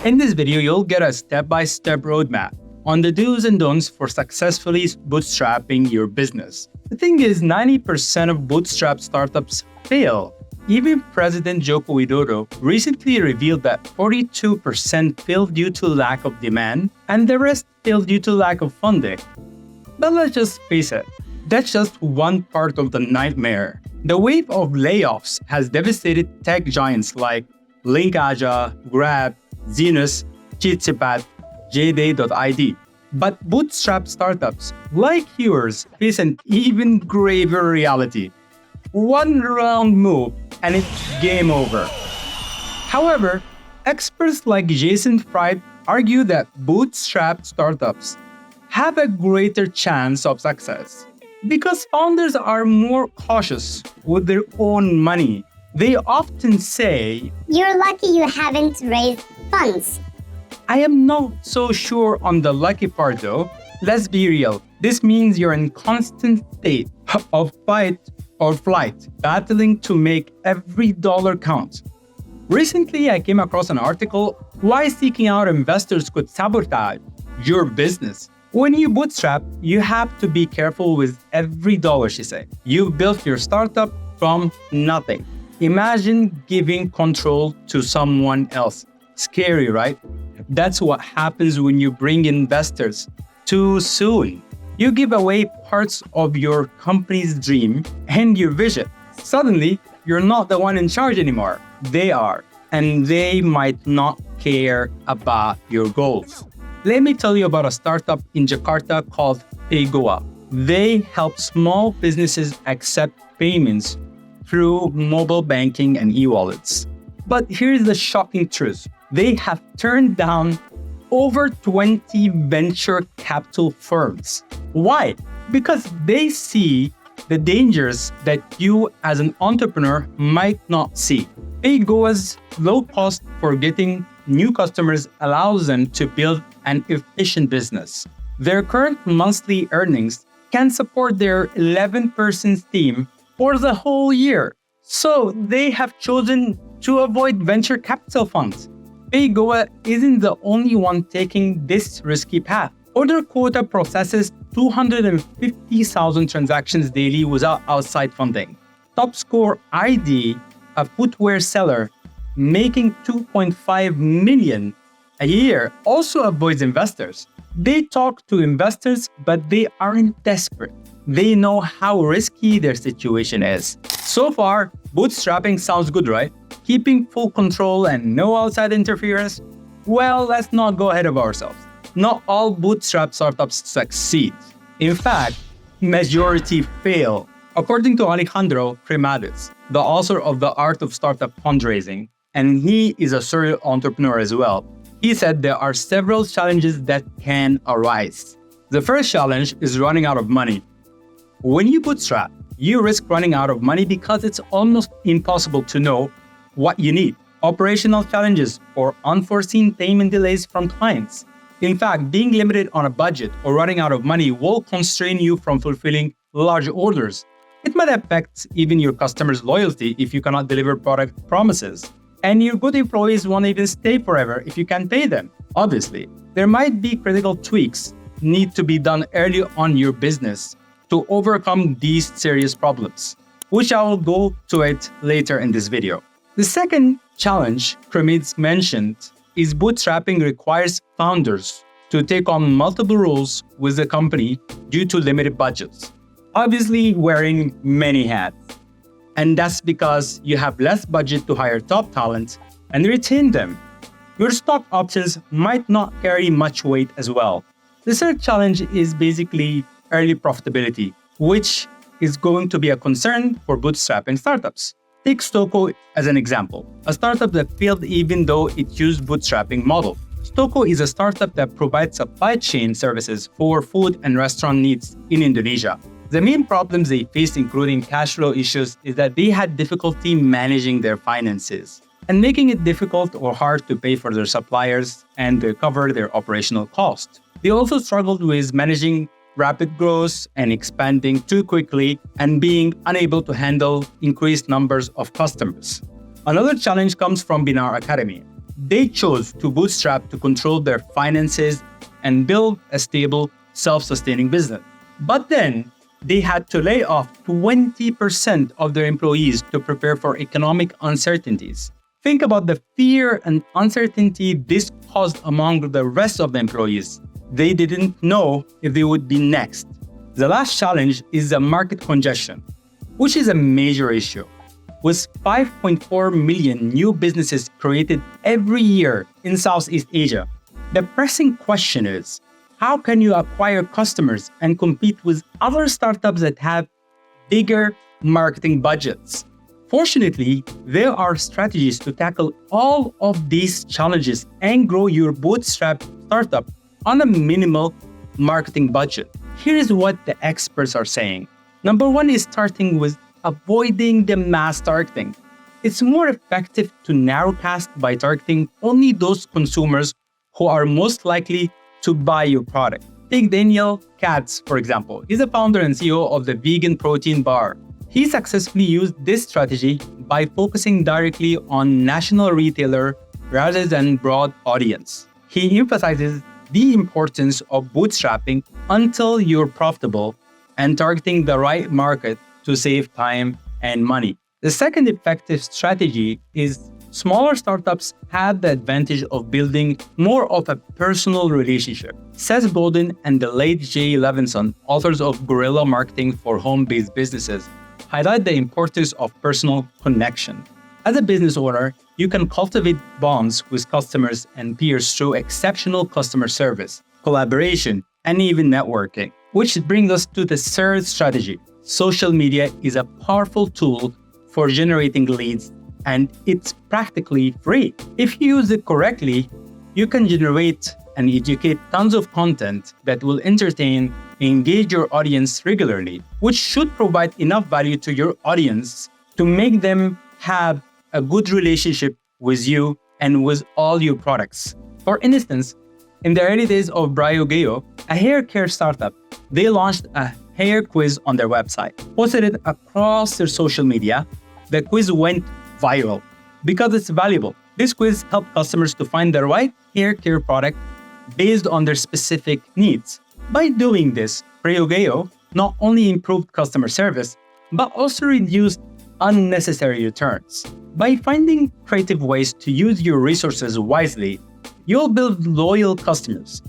In this video, you'll get a step-by-step roadmap on the do's and don'ts for successfully bootstrapping your business. The thing is, 90% of bootstrap startups fail. Even President Joko Widodo recently revealed that 42% failed due to lack of demand and the rest failed due to lack of funding. But let's just face it, that's just one part of the nightmare. The wave of layoffs has devastated tech giants like Linkaja, Grab, Zenus, Chitspat, Jday.id. But bootstrap startups like yours face an even graver reality. One wrong move and it's game over. However, experts like Jason Fried argue that bootstrap startups have a greater chance of success because founders are more cautious with their own money. They often say, "You're lucky you haven't raised funds." I am not so sure on the lucky part though. Let's be real. This means you're in constant state of fight or flight, battling to make every dollar count. Recently, I came across an article, Why Seeking Out Investors Could Sabotage Your Business. When you bootstrap, you have to be careful with every dollar, she said. You've built your startup from nothing. Imagine giving control to someone else. Scary, right? That's what happens when you bring investors too soon. You give away parts of your company's dream and your vision. Suddenly, you're not the one in charge anymore. They are, and they might not care about your goals. Let me tell you about a startup in Jakarta called Paygua. They help small businesses accept payments through mobile banking and e-wallets. But here's the shocking truth. They have turned down over 20 venture capital firms. Why? Because they see the dangers that you as an entrepreneur might not see. Paygua's low cost for getting new customers allows them to build an efficient business. Their current monthly earnings can support their 11-person team for the whole year. So they have chosen to avoid venture capital funds. Paygua isn't the only one taking this risky path. Orderkuota processes 250,000 transactions daily without outside funding. Topscore.id, a footwear seller making $2.5 million a year, also avoids investors. They talk to investors, but they aren't desperate. They know how risky their situation is. So far, bootstrapping sounds good, right? Keeping full control and no outside interference? Well, let's not go ahead of ourselves. Not all bootstrap startups succeed. In fact, majority fail. According to Alejandro Cremades, the author of The Art of Startup Fundraising, and he is a serial entrepreneur as well, he said there are several challenges that can arise. The first challenge is running out of money. When you bootstrap, you risk running out of money because it's almost impossible to know what you need. Operational challenges or unforeseen payment delays from clients. In fact, being limited on a budget or running out of money will constrain you from fulfilling large orders. It might affect even your customers' loyalty if you cannot deliver product promises. And your good employees won't even stay forever if you can't pay them. Obviously, there might be critical tweaks need to be done early on your business to overcome these serious problems, which I will go to it later in this video. The second challenge Cremades mentioned is bootstrapping requires founders to take on multiple roles with the company due to limited budgets, obviously wearing many hats. And that's because you have less budget to hire top talent and retain them. Your stock options might not carry much weight as well. The third challenge is basically early profitability, which is going to be a concern for bootstrapping startups. Take Stoko as an example, a startup that failed even though it used bootstrapping model. Stoko is a startup that provides supply chain services for food and restaurant needs in Indonesia. The main problems they faced, including cash flow issues, is that they had difficulty managing their finances and making it difficult or hard to pay for their suppliers and to cover their operational costs. They also struggled with managing rapid growth and expanding too quickly and being unable to handle increased numbers of customers. Another challenge comes from Binar Academy. They chose to bootstrap to control their finances and build a stable, self-sustaining business. But then, they had to lay off 20% of their employees to prepare for economic uncertainties. Think about the fear and uncertainty this caused among the rest of the employees. They didn't know if they would be next. The last challenge is the market congestion, which is a major issue. With 5.4 million new businesses created every year in Southeast Asia, the pressing question is, how can you acquire customers and compete with other startups that have bigger marketing budgets? Fortunately, there are strategies to tackle all of these challenges and grow your bootstrap startup on a minimal marketing budget. Here is what the experts are saying. Number one is starting with avoiding the mass targeting. It's more effective to narrowcast by targeting only those consumers who are most likely to buy your product. Take Daniel Katz, for example. He's the founder and CEO of the vegan protein bar. He successfully used this strategy by focusing directly on national retailer rather than broad audience. He emphasizes the importance of bootstrapping until you're profitable and targeting the right market to save time and money. The second effective strategy is smaller startups have the advantage of building more of a personal relationship. Seth Godin and the late Jay Levinson, authors of Guerrilla Marketing for Home-Based Businesses, highlight the importance of personal connection. As a business owner, you can cultivate bonds with customers and peers through exceptional customer service, collaboration, and even networking. Which brings us to the third strategy. Social media is a powerful tool for generating leads, and it's practically free. If you use it correctly, you can generate and educate tons of content that will entertain and engage your audience regularly, which should provide enough value to your audience to make them have a good relationship with you and with all your products. For instance, in the early days of Briogeo, a hair care startup, they launched a hair quiz on their website, posted it across their social media. The quiz went viral because it's valuable. This quiz helped customers to find the right hair care product based on their specific needs. By doing this, Briogeo not only improved customer service, but also reduced unnecessary returns. By finding creative ways to use your resources wisely, you'll build loyal customers.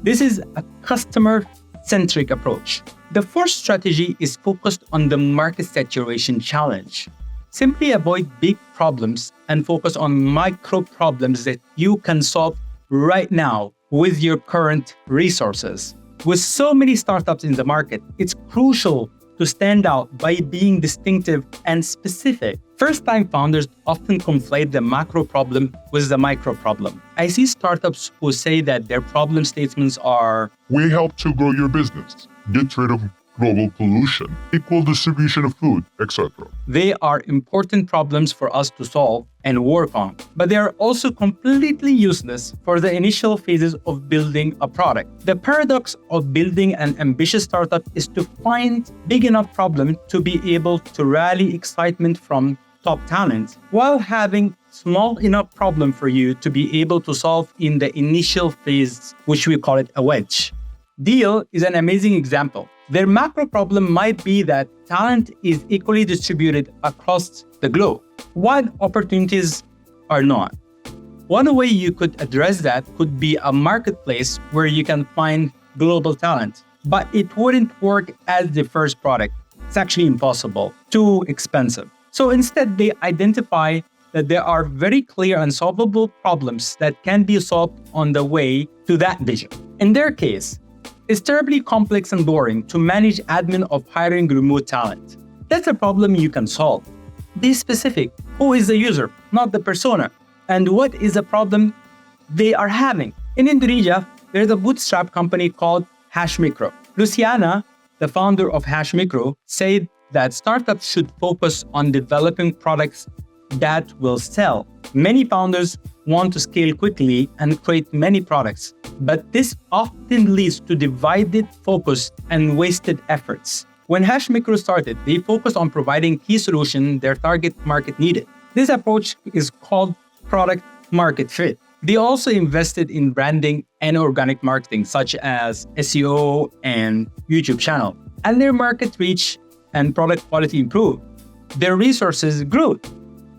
This is a customer-centric approach. The fourth strategy is focused on the market saturation challenge. Simply avoid big problems and focus on micro problems that you can solve right now with your current resources. With so many startups in the market, it's crucial to stand out by being distinctive and specific. First-time founders often conflate the macro problem with the micro problem. I see startups who say that their problem statements are, "We help to grow your business, get rid of global pollution, equal distribution of food, etc." They are important problems for us to solve and work on, but they are also completely useless for the initial phases of building a product. The paradox of building an ambitious startup is to find big enough problem to be able to rally excitement from top talent while having small enough problem for you to be able to solve in the initial phase, which we call it a wedge. Deal is an amazing example. Their macro problem might be that talent is equally distributed across the globe, while opportunities are not. One way you could address that could be a marketplace where you can find global talent, but it wouldn't work as the first product. It's actually impossible, too expensive. So instead, they identify that there are very clear and solvable problems that can be solved on the way to that vision. In their case, it's terribly complex and boring to manage admin of hiring remote talent. That's a problem you can solve. Be specific. Who is the user, not the persona? And what is the problem they are having? In Indonesia, there's a bootstrap company called HashMicro. Luciana, the founder of HashMicro, said that startups should focus on developing products that will sell. Many founders want to scale quickly and create many products, but this often leads to divided focus and wasted efforts. When HashMicro started, they focused on providing key solutions their target market needed. This approach is called product market fit. They also invested in branding and organic marketing, such as SEO and YouTube channel. And their market reach and product quality improved. Their resources grew.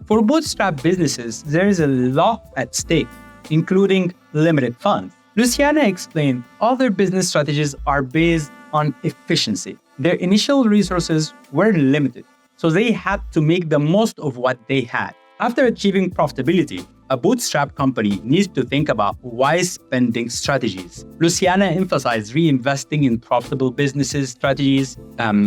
For bootstrap businesses, there is a lot at stake, including limited funds. Luciana explained all their business strategies are based on efficiency. Their initial resources were limited, so they had to make the most of what they had. After achieving profitability, a bootstrap company needs to think about wise spending strategies. Luciana emphasized reinvesting in profitable businesses strategies,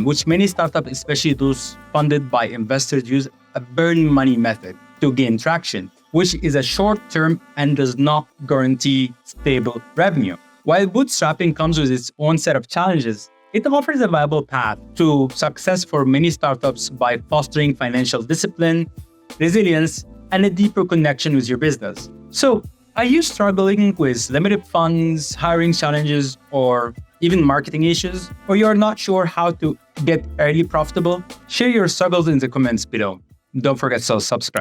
which many startups, especially those funded by investors, use a burn money method to gain traction, which is a short-term and does not guarantee stable revenue. While bootstrapping comes with its own set of challenges, it offers a viable path to success for many startups by fostering financial discipline, resilience, and a deeper connection with your business. So, are you struggling with limited funds, hiring challenges, or even marketing issues? Or you're not sure how to get early profitable? Share your struggles in the comments below. Don't forget to subscribe.